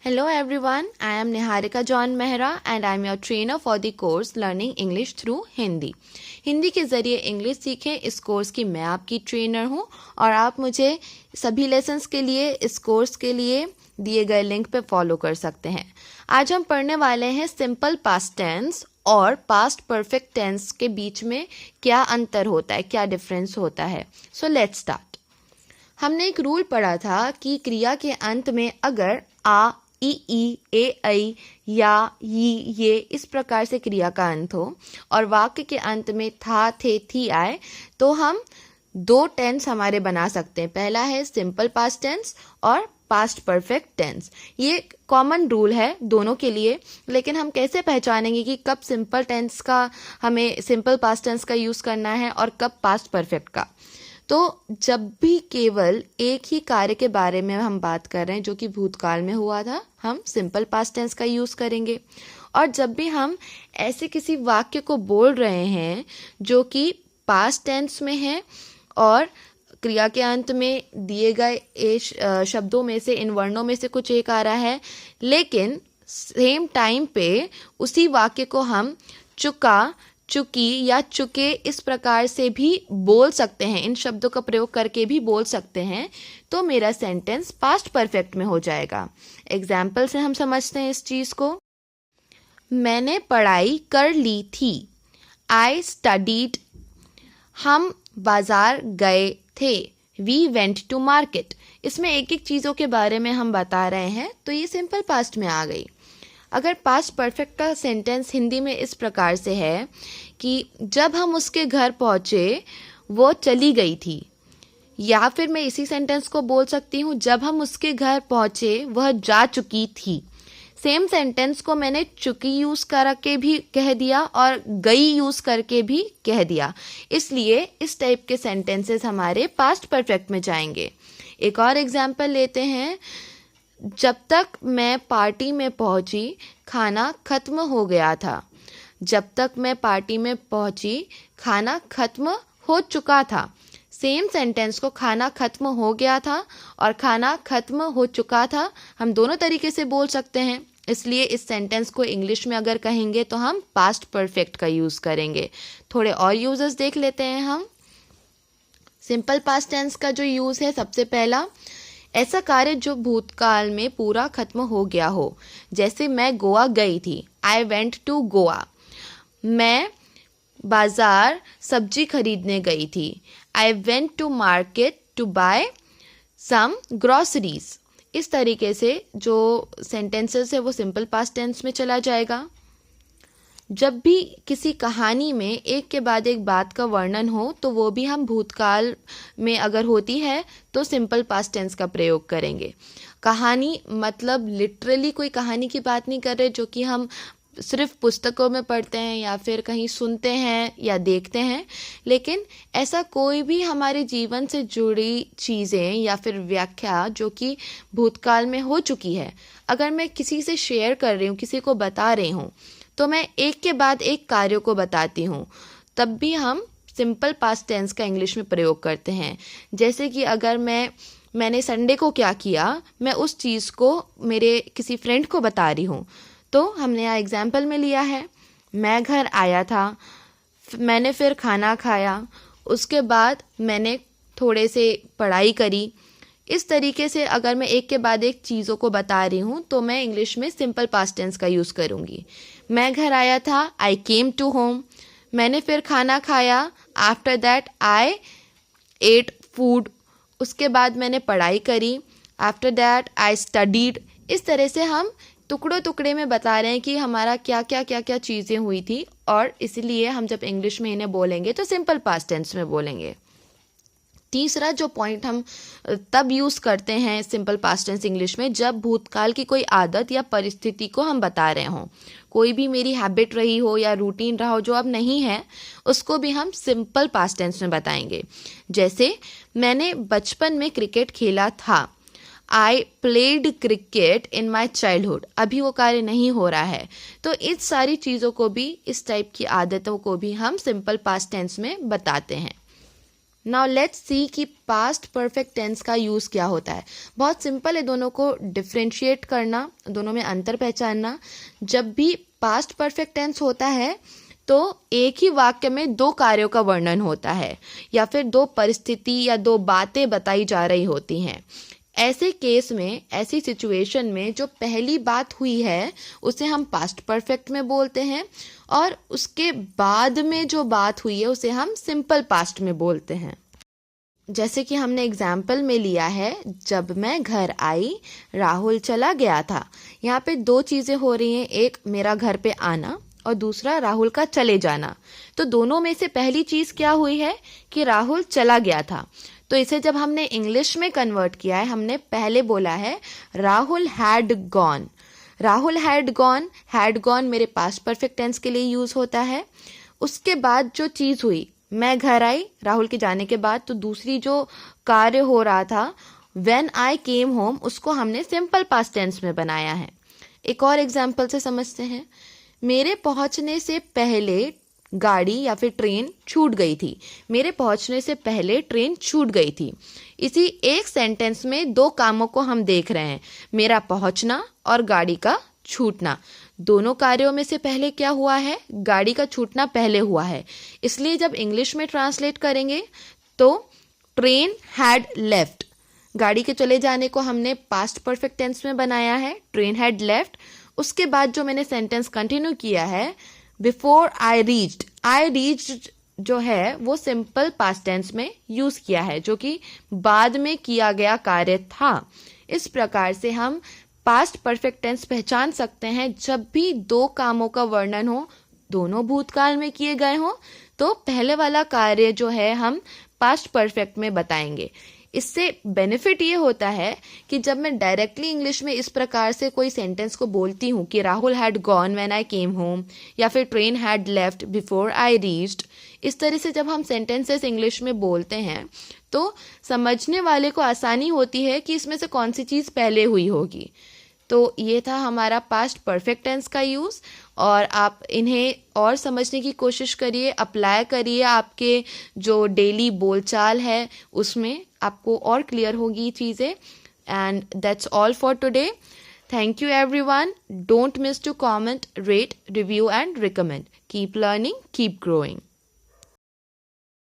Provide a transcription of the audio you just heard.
Hello everyone, I am Niharika John Mehra and I am your trainer for the course Learning English through Hindi. Hindi के ज़रिए English सीखें, इस course की मैं आपकी ट्रेनर हूँ और आप मुझे सभी लेसन्स के लिए इस कोर्स के लिए दिए गए लिंक पे फॉलो कर सकते हैं। आज हम पढ़ने वाले हैं सिंपल पास्ट टेंस और पास्ट परफेक्ट टेंस के बीच में क्या अंतर होता है, क्या डिफरेंस होता है। So let's start. हमने एक रूल पढ़ा था कि क्रिया के अंत में अगर आ, ई, ए, ऐ या ये इस प्रकार से क्रिया का अंत हो और वाक्य के अंत में था, थे, थी आए तो हम दो टेंस हमारे बना सकते हैं। पहला है सिंपल पास्ट टेंस और पास्ट परफेक्ट टेंस। ये कॉमन रूल है दोनों के लिए, लेकिन हम कैसे पहचानेंगे कि कब सिंपल टेंस का हमें सिंपल पास्ट टेंस का यूज़ करना है और कब पास्ट परफेक्ट का। तो जब भी केवल एक ही कार्य के बारे में हम बात कर रहे हैं जो कि भूतकाल में हुआ था, हम सिंपल पास्ट टेंस का यूज़ करेंगे। और जब भी हम ऐसे किसी वाक्य को बोल रहे हैं जो कि पास्ट टेंस में है और क्रिया के अंत में दिए गए शब्दों में से, इन वर्णों में से कुछ एक आ रहा है, लेकिन सेम टाइम पे उसी वाक्य को हम चुका, चुकी या चुके इस प्रकार से भी बोल सकते हैं, इन शब्दों का प्रयोग करके भी बोल सकते हैं, तो मेरा सेंटेंस पास्ट परफेक्ट में हो जाएगा। एग्जाम्पल से हम समझते हैं इस चीज़ को। मैंने पढ़ाई कर ली थी, आई स्टडीड। हम बाजार गए थे, वी वेंट टू मार्केट। इसमें एक एक चीज़ों के बारे में हम बता रहे हैं, तो ये सिंपल पास्ट में आ गई। अगर पास्ट परफेक्ट का सेंटेंस हिंदी में इस प्रकार से है कि जब हम उसके घर पहुँचे वो चली गई थी, या फिर मैं इसी सेंटेंस को बोल सकती हूँ जब हम उसके घर पहुँचे वह जा चुकी थी। सेम सेंटेंस को मैंने चुकी यूज़ करके भी कह दिया और गई यूज़ करके भी कह दिया, इसलिए इस टाइप के सेंटेंसेस हमारे पास्ट परफेक्ट में जाएंगे। एक और एग्जाम्पल लेते हैं। जब तक मैं पार्टी में पहुंची खाना खत्म हो गया था। जब तक मैं पार्टी में पहुंची खाना खत्म हो चुका था। सेम सेंटेंस को खाना खत्म हो गया था और खाना खत्म हो चुका था हम दोनों तरीके से बोल सकते हैं, इसलिए इस सेंटेंस को इंग्लिश में अगर कहेंगे तो हम पास्ट परफेक्ट का यूज़ करेंगे। थोड़े और यूजेस देख लेते हैं हम। सिंपल पास्ट टेंस का जो यूज़ है, सबसे पहला, ऐसा कार्य जो भूतकाल में पूरा खत्म हो गया हो, जैसे मैं गोवा गई थी, आई वेंट टू गोवा। मैं बाजार सब्जी खरीदने गई थी, I went to market to buy some groceries. इस तरीके से जो सेंटेंसेस है वो सिंपल पास्ट टेंस में चला जाएगा। जब भी किसी कहानी में एक के बाद एक बात का वर्णन हो तो वो भी हम भूतकाल में अगर होती है तो सिंपल पास्ट टेंस का प्रयोग करेंगे। कहानी मतलब लिटरली कोई कहानी की बात नहीं कर रहे जो कि हम सिर्फ पुस्तकों में पढ़ते हैं या फिर कहीं सुनते हैं या देखते हैं, लेकिन ऐसा कोई भी हमारे जीवन से जुड़ी चीज़ें या फिर व्याख्या जो कि भूतकाल में हो चुकी है, अगर मैं किसी से शेयर कर रही हूँ, किसी को बता रही हूँ, तो मैं एक के बाद एक कार्यों को बताती हूँ, तब भी हम सिंपल पास्ट टेंस का इंग्लिश में प्रयोग करते हैं। जैसे कि अगर मैंने संडे को क्या किया, मैं उस चीज़ को मेरे किसी फ्रेंड को बता रही हूँ, तो हमने यहाँ एग्जाम्पल में लिया है, मैं घर आया था, मैंने फिर खाना खाया, उसके बाद मैंने थोड़े से पढ़ाई करी। इस तरीके से अगर मैं एक के बाद एक चीज़ों को बता रही हूँ तो मैं इंग्लिश में सिंपल पास्ट टेंस का यूज़ करूँगी। मैं घर आया था, आई केम टू होम। मैंने फिर खाना खाया, after that I ate food. उसके बाद मैंने पढ़ाई करी, आफ्टर दैट आई स्टडीड। इस तरह से हम टुकड़े टुकड़े में बता रहे हैं कि हमारा क्या क्या चीज़ें हुई थी, और इसलिए हम जब इंग्लिश में इन्हें बोलेंगे तो सिंपल पास्ट टेंस में बोलेंगे। तीसरा जो पॉइंट हम तब यूज़ करते हैं सिंपल पास्ट टेंस इंग्लिश में, जब भूतकाल की कोई आदत या परिस्थिति को हम बता रहे हों। कोई भी मेरी हैबिट रही हो या रूटीन रहा हो जो अब नहीं है, उसको भी हम सिंपल पास्ट टेंस में बताएंगे। जैसे मैंने बचपन में क्रिकेट खेला था, I played cricket in my childhood. अभी वो कार्य नहीं हो रहा है, तो इस सारी चीज़ों को भी, इस टाइप की आदतों को भी हम सिंपल पास्ट टेंस में बताते हैं। नाउ लेट्स सी कि पास्ट परफेक्ट टेंस का यूज़ क्या होता है। बहुत सिंपल है दोनों को डिफ्रेंशिएट करना, दोनों में अंतर पहचानना। जब भी पास्ट परफेक्ट टेंस होता है तो एक ही वाक्य में दो कार्यों का वर्णन होता है या फिर दो परिस्थिति या दो बातें बताई जा रही होती हैं। ऐसे केस में, ऐसी सिचुएशन में जो पहली बात हुई है उसे हम पास्ट परफेक्ट में बोलते हैं और उसके बाद में जो बात हुई है उसे हम सिंपल पास्ट में बोलते हैं। जैसे कि हमने एग्जाम्पल में लिया है, जब मैं घर आई राहुल चला गया था। यहाँ पे दो चीज़ें हो रही हैं, एक मेरा घर पे आना और दूसरा राहुल का चले जाना। तो दोनों में से पहली चीज़ क्या हुई है कि राहुल चला गया था। तो इसे जब हमने इंग्लिश में कन्वर्ट किया है, हमने पहले बोला है Rahul had gone. Rahul had gone मेरे पास्ट परफेक्ट टेंस के लिए यूज़ होता है। उसके बाद जो चीज़ हुई, मैं घर आई राहुल के जाने के बाद, तो दूसरी जो कार्य हो रहा था व्हेन आई केम होम, उसको हमने सिंपल पास्ट टेंस में बनाया है। एक और एग्जाम्पल से समझते हैं। मेरे पहुंचने से पहले गाड़ी या फिर ट्रेन छूट गई थी। मेरे पहुंचने से पहले ट्रेन छूट गई थी। इसी एक सेंटेंस में दो कामों को हम देख रहे हैं, मेरा पहुंचना और गाड़ी का छूटना। दोनों कार्यों में से पहले क्या हुआ है, गाड़ी का छूटना पहले हुआ है। इसलिए जब इंग्लिश में ट्रांसलेट करेंगे तो ट्रेन हैड लेफ्ट, गाड़ी के चले जाने को हमने पास्ट परफेक्ट टेंस में बनाया है, ट्रेन हैड लेफ्ट। उसके बाद जो मैंने सेंटेंस कंटिन्यू किया है, बिफोर आई रीच्ड जो है वो सिंपल पास्ट टेंस में यूज किया है, जो कि बाद में किया गया कार्य था। इस प्रकार से हम पास्ट परफेक्ट टेंस पहचान सकते हैं। जब भी दो कामों का वर्णन हो, दोनों भूतकाल में किए गए हों, तो पहले वाला कार्य जो है हम पास्ट परफेक्ट में बताएंगे। इससे बेनिफिट ये होता है कि जब मैं डायरेक्टली इंग्लिश में इस प्रकार से कोई सेंटेंस को बोलती हूँ कि Rahul had gone when I came home या फिर train had left before I reached, इस तरह से जब हम सेंटेंसेस इंग्लिश में बोलते हैं तो समझने वाले को आसानी होती है कि इसमें से कौन सी चीज़ पहले हुई होगी। तो ये था हमारा पास्ट परफेक्ट टेंस का यूज़, और आप इन्हें और समझने की कोशिश करिए, अप्लाई करिए आपके जो डेली बोलचाल है उसमें, आपको और क्लियर होगी चीज़ें। And that's all for today. Thank you everyone. Don't miss to comment, rate, review and recommend. Keep learning, keep growing.